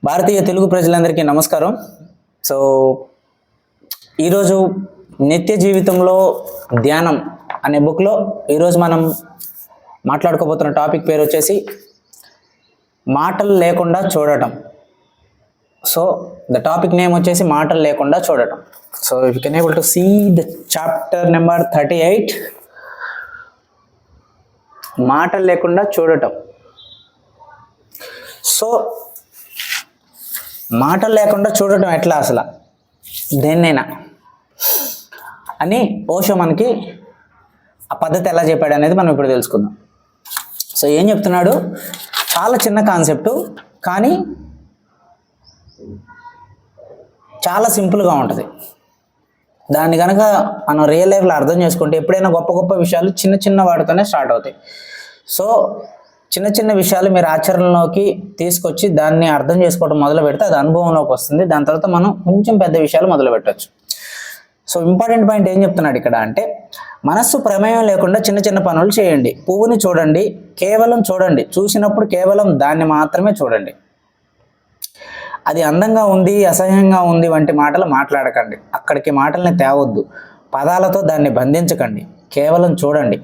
భారతీయ తెలుగు ప్రజలందరికీ నమస్కారం. సో ఈరోజు నిత్య జీవితంలో ధ్యానం అనే బుక్లో ఈరోజు మనం మాట్లాడుకోబోతున్న టాపిక్ పేరు వచ్చేసి మాటలు లేకుండా చూడటం. సో ద టాపిక్ నేమ్ వచ్చేసి మాటలు లేకుండా చూడటం. So if you can able to see the chapter number 38, మాటలు లేకుండా చూడటం. సో మాటలు లేకుండా చూడటం ఎట్లా అసలు దేన్నైనా అని ఓషో మనకి ఆ పద్ధతి ఎలా చెప్పాడు అనేది మనం ఇప్పుడు తెలుసుకుందాం. సో ఏం చెప్తున్నాడు, చాలా చిన్న కాన్సెప్టు కానీ చాలా సింపుల్గా ఉంటుంది. దాన్ని కనుక మనం రియల్ లైఫ్లో అర్థం చేసుకుంటే ఎప్పుడైనా గొప్ప గొప్ప విషయాలు చిన్న చిన్న వాటితోనే స్టార్ట్ అవుతాయి. సో చిన్న చిన్న విషయాలు మీరు ఆచరణలోకి తీసుకొచ్చి దాన్ని అర్థం చేసుకోవడం మొదలు పెడితే అది అనుభవంలోకి వస్తుంది. దాని తర్వాత మనం కొంచెం పెద్ద విషయాలు మొదలు పెట్టవచ్చు. సో ఇంపార్టెంట్ పాయింట్ ఏం చెప్తున్నాడు ఇక్కడ అంటే, మనస్సు ప్రమేయం లేకుండా చిన్న చిన్న పనులు చేయండి. పువ్వుని చూడండి, కేవలం చూడండి. చూసినప్పుడు కేవలం దాన్ని మాత్రమే చూడండి. అది అందంగా ఉంది, అసహ్యంగా ఉంది వంటి మాటలు మాట్లాడకండి. అక్కడికి మాటల్ని తేవద్దు. పదాలతో దాన్ని బంధించకండి. కేవలం చూడండి.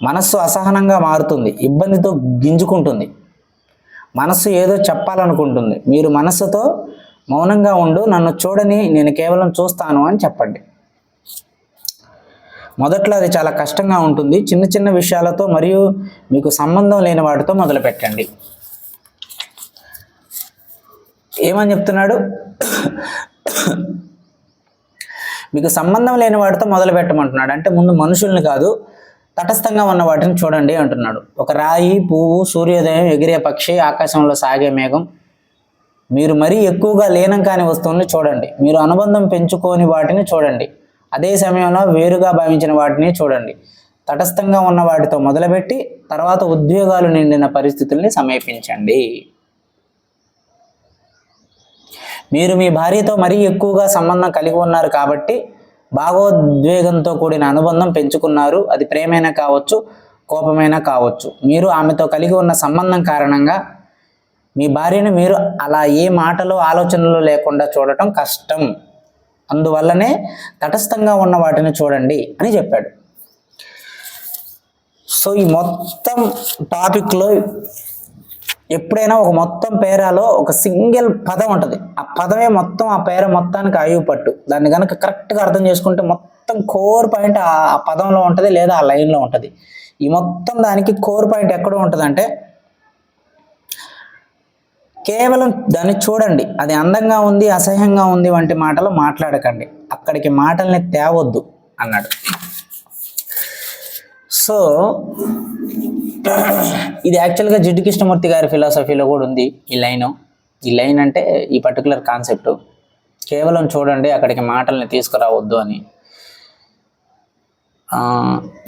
మనస్సు అసహనంగా మారుతుంది, ఇబ్బందితో గింజుకుంటుంది. మనస్సు ఏదో చెప్పాలనుకుంటుంది. మీరు మనస్సుతో మౌనంగా ఉండు, నన్ను చూడని, నేను కేవలం చూస్తాను అని చెప్పండి. మొదట్లో అది చాలా కష్టంగా ఉంటుంది. చిన్న చిన్న విషయాలతో మరియు మీకు సంబంధం లేని వాటితో మొదలు పెట్టండి. ఏమని చెప్తున్నాడు, మీకు సంబంధం లేని వాటితో మొదలు పెట్టమంటున్నాడు. అంటే ముందు మనుషుల్ని కాదు, తటస్థంగా ఉన్న వాటిని చూడండి అంటున్నాడు. ఒక రాయి, పువ్వు, సూర్యోదయం, ఎగిరే పక్షి, ఆకాశంలో సాగే మేఘం. మీరు మరీ ఎక్కువగా లీనం కాని వస్తువుల్ని చూడండి. మీరు అనుబంధం పెంచుకోని వాటిని చూడండి. అదే సమయంలో వేరుగా భావించిన వాటిని చూడండి. తటస్థంగా ఉన్న వాటితో మొదలుపెట్టి తర్వాత ఉద్వేగాలు నిండిన పరిస్థితుల్ని సమీపించండి. మీరు మీ భార్యతో మరీ ఎక్కువగా సంబంధం కలిగి ఉన్నారు కాబట్టి భావోద్వేగంతో కూడిన అనుబంధం పెంచుకున్నారు. అది ప్రేమైనా కావచ్చు, కోపమైనా కావచ్చు. మీరు ఆమెతో కలిగి ఉన్న సంబంధం కారణంగా మీ భార్యను మీరు అలా ఏ మాటలు ఆలోచనలు లేకుండా చూడటం కష్టం. అందువల్లనే తటస్థంగా ఉన్న వాటిని చూడండి అని చెప్పాడు. సో ఈ మొత్తం టాపిక్లో ఎప్పుడైనా ఒక మొత్తం పేరాలో ఒక సింగిల్ పదం ఉంటుంది. ఆ పదమే మొత్తం ఆ పేర మొత్తానికి ఆయువు పట్టు. దాన్ని కనుక కరెక్ట్గా అర్థం చేసుకుంటే మొత్తం కోర్ పాయింట్ ఆ పదంలో ఉంటుంది లేదా ఆ లైన్లో ఉంటుంది. ఈ మొత్తం దానికి కోర్ పాయింట్ ఎక్కడో ఉంటుందంటే, కేవలం దాన్ని చూడండి. అది అందంగా ఉంది, అసహ్యంగా ఉంది వంటి మాటలు మాట్లాడకండి. అక్కడికి మాటల్ని తేవద్దు అన్నాడు. సో ఇది యాక్చువల్గా జిడ్డు కృష్ణమూర్తి గారి ఫిలాసఫీలో కూడా ఉంది ఈ లైన్ అంటే ఈ పర్టికులర్ కాన్సెప్ట్. కేవలం చూడండి, అక్కడికి మాటల్ని తీసుకురావద్దు అని.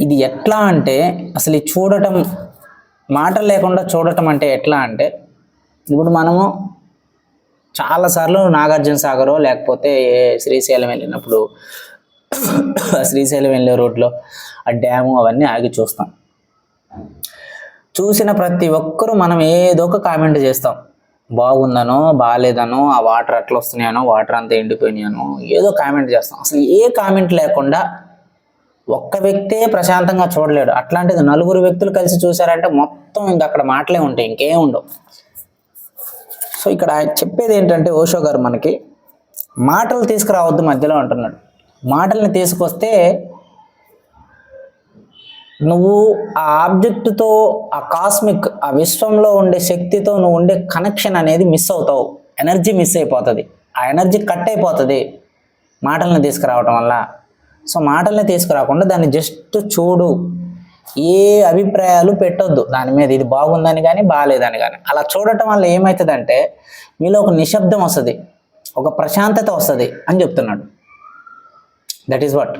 ఇది ఎట్లా అంటే అసలు ఈ చూడటం, మాటలు లేకుండా చూడటం అంటే ఎట్లా అంటే, ఇప్పుడు మనము చాలాసార్లు నాగార్జున సాగరో లేకపోతే శ్రీశైలం వెళ్ళినప్పుడు శ్రీశైలం వెళ్ళే రోడ్లో ఆ డ్యాము అవన్నీ ఆగి చూస్తాం. చూసిన ప్రతి ఒక్కరూ మనం ఏదో ఒక కామెంట్ చేస్తాం. బాగుందనో బాగాలేదనో, ఆ వాటర్ అట్లా వస్తున్నాయనో, వాటర్ అంతా ఎండిపోయినాయనో ఏదో కామెంట్ చేస్తాం. అసలు ఏ కామెంట్ లేకుండా ఒక్క వ్యక్తే ప్రశాంతంగా చూడలేడు. అట్లాంటిది నలుగురు వ్యక్తులు కలిసి చూసారంటే మొత్తం ఇంక అక్కడ మాటలే ఉంటాయి, ఇంకేం ఉండవు. సో ఇక్కడ చెప్పేది ఏంటంటే ఓషో గారు మనకి మాటలు తీసుకురావద్దు మధ్యలో అంటున్నాడు. మాటల్ని తీసుకొస్తే నువ్వు ఆ ఆబ్జెక్టుతో, ఆ కాస్మిక్, ఆ విశ్వంలో ఉండే శక్తితో నువ్వు ఉండే కనెక్షన్ అనేది మిస్ అవుతావు. ఎనర్జీ మిస్ అయిపోతుంది. ఆ ఎనర్జీ కట్ అయిపోతుంది మాటల్ని తీసుకురావటం వల్ల. సో మాటల్ని తీసుకురాకుండా దాన్ని జస్ట్ చూడు. ఏ అభిప్రాయాలు పెట్టొద్దు దాని మీద, ఇది బాగుందని కానీ బాగాలేదని కానీ. అలా చూడటం వల్ల ఏమవుతుందంటే మీలో ఒక నిశ్శబ్దం వస్తుంది, ఒక ప్రశాంతత వస్తుంది అని చెప్తున్నాడు. That is what